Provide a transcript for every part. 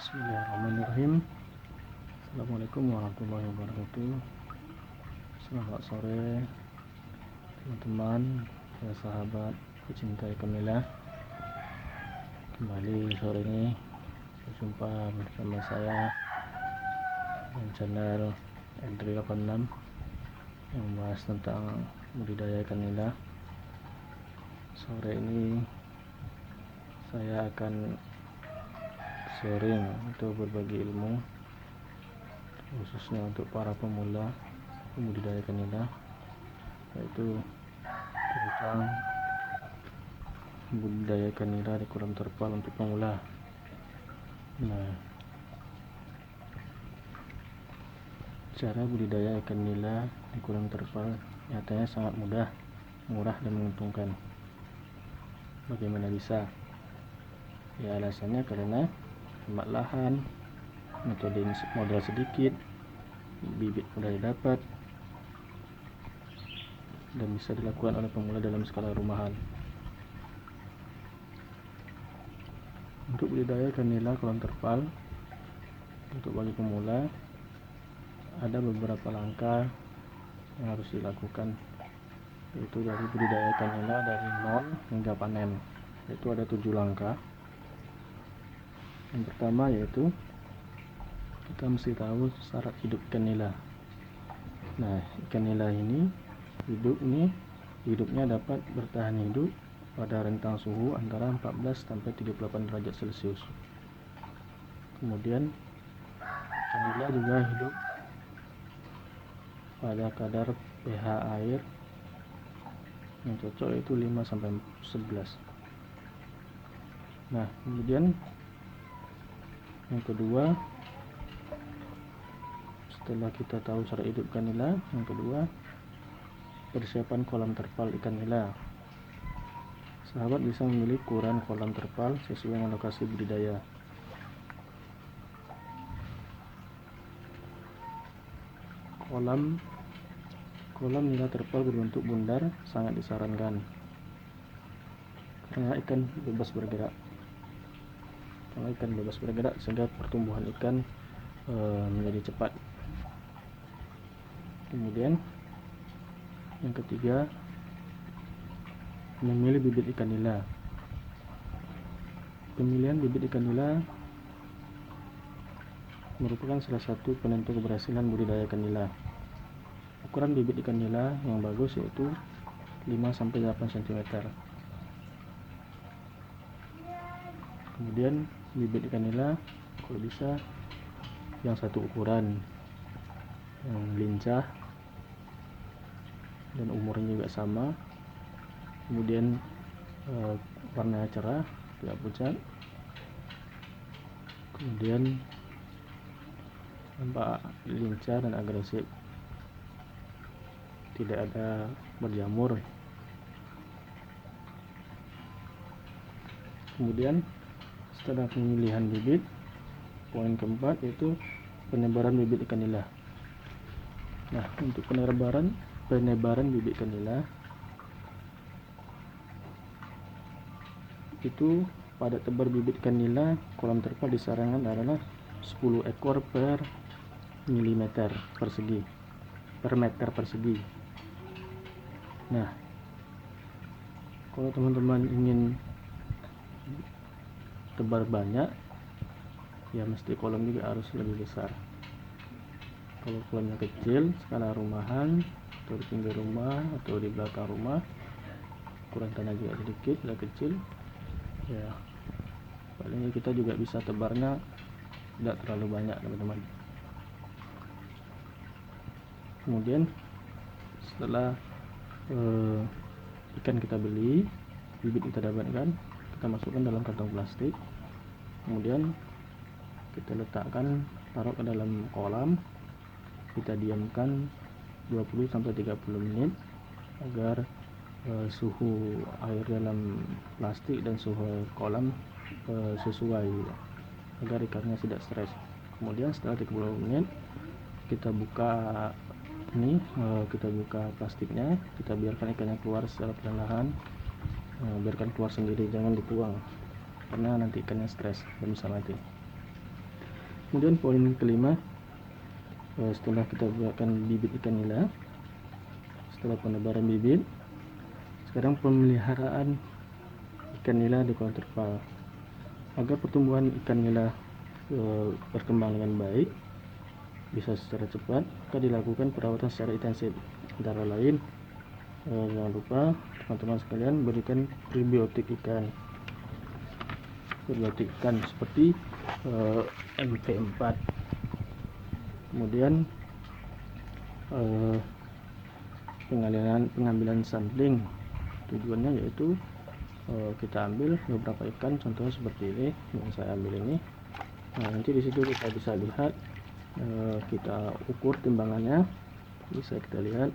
Bismillahirrahmanirrahim. Assalamualaikum warahmatullahi wabarakatuh. Selamat sore teman-teman, ya sahabat pecinta ikan nila. Kembali sore ini berjumpa bersama saya di channel Endri86 yang membahas tentang budidaya ikan nila. Sore ini saya akan sharing untuk berbagi ilmu, khususnya untuk para pemula pembudidaya ikan nila, yaitu tentang budidaya ikan nila di kolam terpal untuk pemula. Nah, cara budidaya ikan nila di kolam terpal nyatanya sangat mudah, murah dan menguntungkan. Bagaimana bisa? Ya, alasannya karena hemat lahan, metode modal sedikit, bibit mudah didapat, dan bisa dilakukan oleh pemula dalam skala rumahan. Untuk budidaya ikan nila kolam terpal untuk bagi pemula ada beberapa langkah yang harus dilakukan, yaitu dari budidaya ikan nila dari nol hingga panen. Yaitu ada 7 langkah. Yang pertama yaitu kita mesti tahu syarat hidup ikan nila. Nah, ikan nila ini hidupnya dapat bertahan hidup pada rentang suhu antara 14 sampai 38 derajat Celcius. Kemudian ikan nila juga hidup pada kadar pH air yang cocok yaitu 5 sampai 11. Nah, kemudian yang kedua, setelah kita tahu cara hidup ikan nila, yang kedua persiapan kolam terpal ikan nila. Sahabat bisa memilih ukuran kolam terpal sesuai dengan lokasi budidaya. Kolam nila terpal berbentuk bundar sangat disarankan karena ikan bebas bergerak. Kalau ikan bebas bergerak sehingga pertumbuhan ikan menjadi cepat. Kemudian yang ketiga, memilih bibit ikan nila. Pemilihan bibit ikan nila merupakan salah satu penentu keberhasilan budidaya ikan nila. Ukuran bibit ikan nila yang bagus yaitu 5 sampai 8 cm. Kemudian bibit ikan nila kalau bisa yang satu ukuran, yang lincah dan umurnya juga sama. Kemudian warna cerah, tidak pucat. Kemudian nampak lincah dan agresif, tidak ada berjamur. Kemudian setelah pemilihan bibit, poin keempat yaitu penebaran bibit ikan nila. Nah, untuk penebaran bibit ikan nila itu pada tebar bibit ikan nila kolam terpal disarankan adalah 10 ekor per meter persegi. Nah, kalau teman-teman ingin tebar banyak, ya mesti kolam juga harus lebih besar. Kalau kolamnya kecil, skala rumahan atau di pinggir rumah atau di belakang rumah, ukuran tanah juga sedikit, tidak kecil, ya palingnya kita juga bisa tebarnya tidak terlalu banyak, teman-teman. Kemudian setelah ikan kita beli, bibit kita dapatkan, kita masukkan dalam kantong plastik. Kemudian kita letakkan, taruh ke dalam kolam, kita diamkan 20 sampai 30 menit agar suhu air dalam plastik dan suhu kolam sesuai, agar ikannya tidak stres. Kemudian setelah 30 menit kita buka plastiknya, kita biarkan ikannya keluar secara perlahan, biarkan keluar sendiri, jangan dibuang karena nanti ikannya stres dan bisa mati. Kemudian poin kelima, setelah kita buatkan bibit ikan nila, setelah penebaran bibit, sekarang pemeliharaan ikan nila di kolam terpal. Agar pertumbuhan ikan nila berkembang dengan baik, bisa secara cepat, maka dilakukan perawatan secara intensif. Antara lain, jangan lupa teman-teman sekalian berikan prebiotik ikan seperti MP4. Kemudian pengambilan sampling, tujuannya yaitu kita ambil beberapa ikan, contohnya seperti ini yang saya ambil ini. Nah, nanti di situ kita bisa lihat, kita ukur timbangannya, bisa kita lihat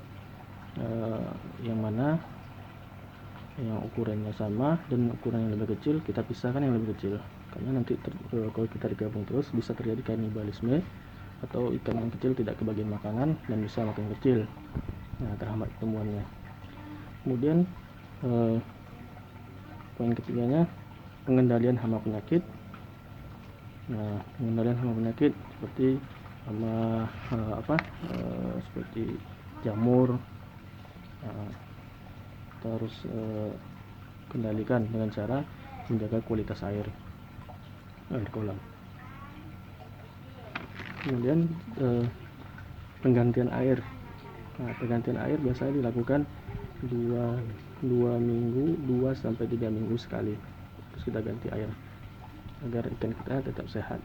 yang mana yang ukurannya sama dan ukuran yang lebih kecil kita pisahkan yang lebih kecil, karena nanti kalau kita digabung terus bisa terjadi kanibalisme atau ikan yang kecil tidak kebagian makanan dan bisa makin kecil. Nah, terhambat pertumbuhannya. Kemudian poin ketiganya, pengendalian hama penyakit. Nah, pengendalian hama penyakit seperti hama seperti jamur, kita harus kendalikan dengan cara menjaga kualitas air kolam. Kemudian penggantian air. Nah, penggantian air biasanya dilakukan 2 sampai 3 minggu sekali. Terus kita ganti air agar ikan kita tetap sehat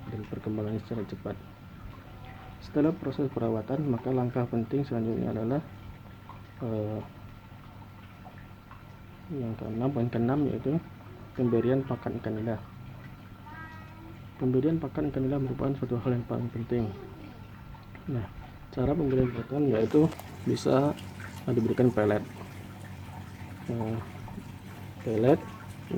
dan perkembangannya secara cepat. Setelah proses perawatan, maka langkah penting selanjutnya adalah yang keenam, poin keenam, yaitu pemberian pakan ikan nila. Pemberian pakan ikan nila merupakan suatu hal yang paling penting. Nah, cara pemberian pakan yaitu bisa diberikan pelet. Pelet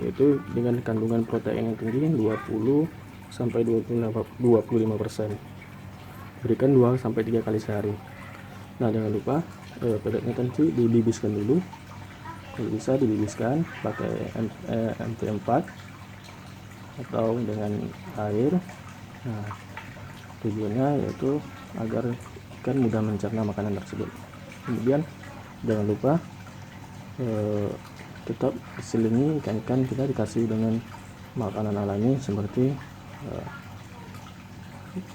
yaitu dengan kandungan protein yang tinggi 20 sampai 25%. Berikan 2 sampai 3 kali sehari. Nah, jangan lupa peletnya nanti dibibiskan dulu. Kalau bisa dibibiskan pakai MP4 atau dengan air. Nah, tujuannya yaitu agar ikan mudah mencerna makanan tersebut. Kemudian jangan lupa tetap selingi ikan-ikan kita dikasih dengan makanan alami seperti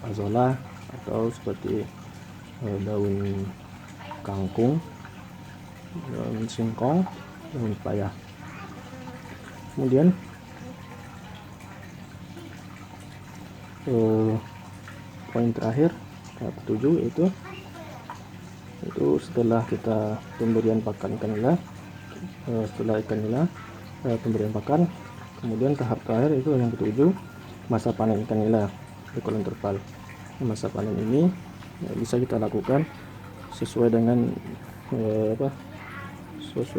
azolla atau seperti daun kangkung, daun singkong, daun pepaya. Kemudian poin terakhir, tahap 7, itu setelah kita pemberian pakan ikan nila, setelah ikan nila pemberian pakan, kemudian tahap terakhir itu yang ke-7, masa panen ikan nila di kolam terpal. Masa panen ini bisa kita lakukan sesuai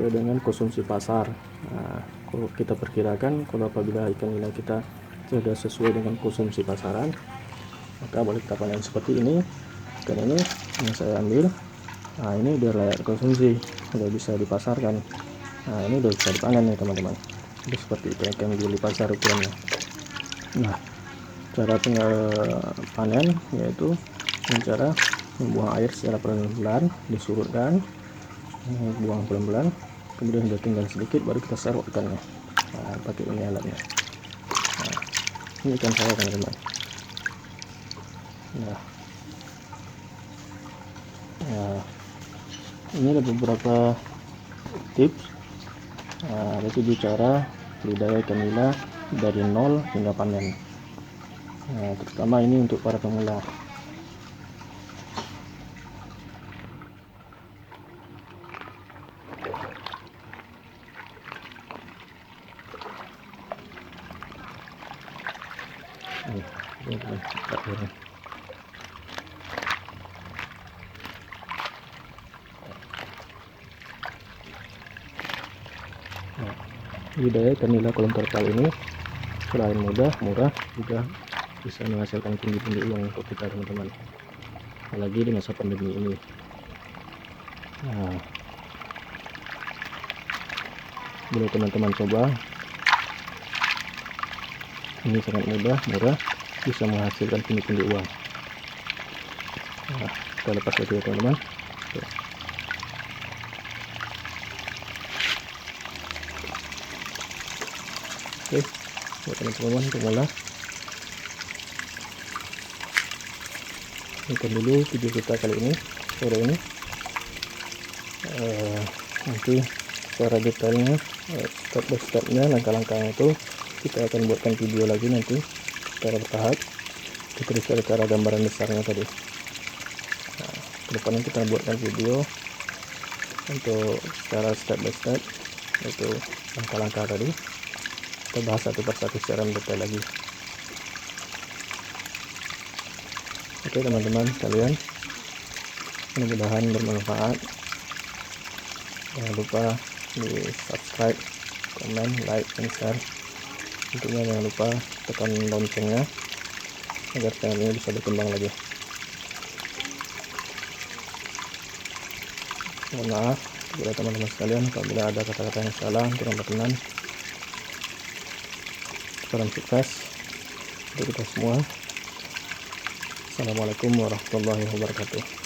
dengan konsumsi pasar. Nah, kalau kita perkirakan, kalau apabila ikan nila kita sudah sesuai dengan konsumsi pasaran, maka boleh kita panen seperti ini. Ikan ini yang saya ambil, nah ini udah layak konsumsi, udah bisa dipasarkan. Nah, ini udah bisa dipanen ya teman-teman. Jadi seperti itu ikan guli pasar ukurannya. Nah, cara panen yaitu dengan cara membuang air secara pelan-pelan, disurutkan, buang pelan-pelan, kemudian sudah tinggal sedikit baru kita serok ikannya. Nah, pakai ini alatnya. Nah, ini ikan saya teman-teman. Nah, ini ada beberapa tips. Ada 7 cara budidaya ikan nila dari nol hingga panen. Nah, terutama ini untuk para pemula. Budidaya ikan nila kolam terpal ini selain mudah, murah, juga bisa menghasilkan pundi-pundi uang untuk kita teman-teman, apalagi di masa pandemi ini. Nah, boleh teman-teman coba, ini sangat mudah, murah, bisa menghasilkan pundi-pundi uang. Nah, kita lepas lagi ya teman-teman. Oke, buat teman-teman pemula, ini dulu video kita kali ini, sore ini. Nanti secara detailnya, step by stepnya, langkah-langkahnya itu kita akan buatkan video lagi nanti secara bertahap. Kita cara gambaran besarnya tadi. Nah, kedepannya kita buatkan video untuk secara step by step, yaitu langkah-langkah tadi. Kita bahas satu persatu secara detail lagi. Oke teman-teman sekalian, mudah-mudahan bermanfaat. Jangan lupa di subscribe, komen, like, dan share. Tentunya jangan lupa tekan loncengnya agar channel ini bisa berkembang lagi. Mohon maaf kepada teman-teman sekalian apabila ada kata-kata yang salah, kurang berkenan. Salam sukses untuk kita semua. Assalamualaikum warahmatullahi wabarakatuh.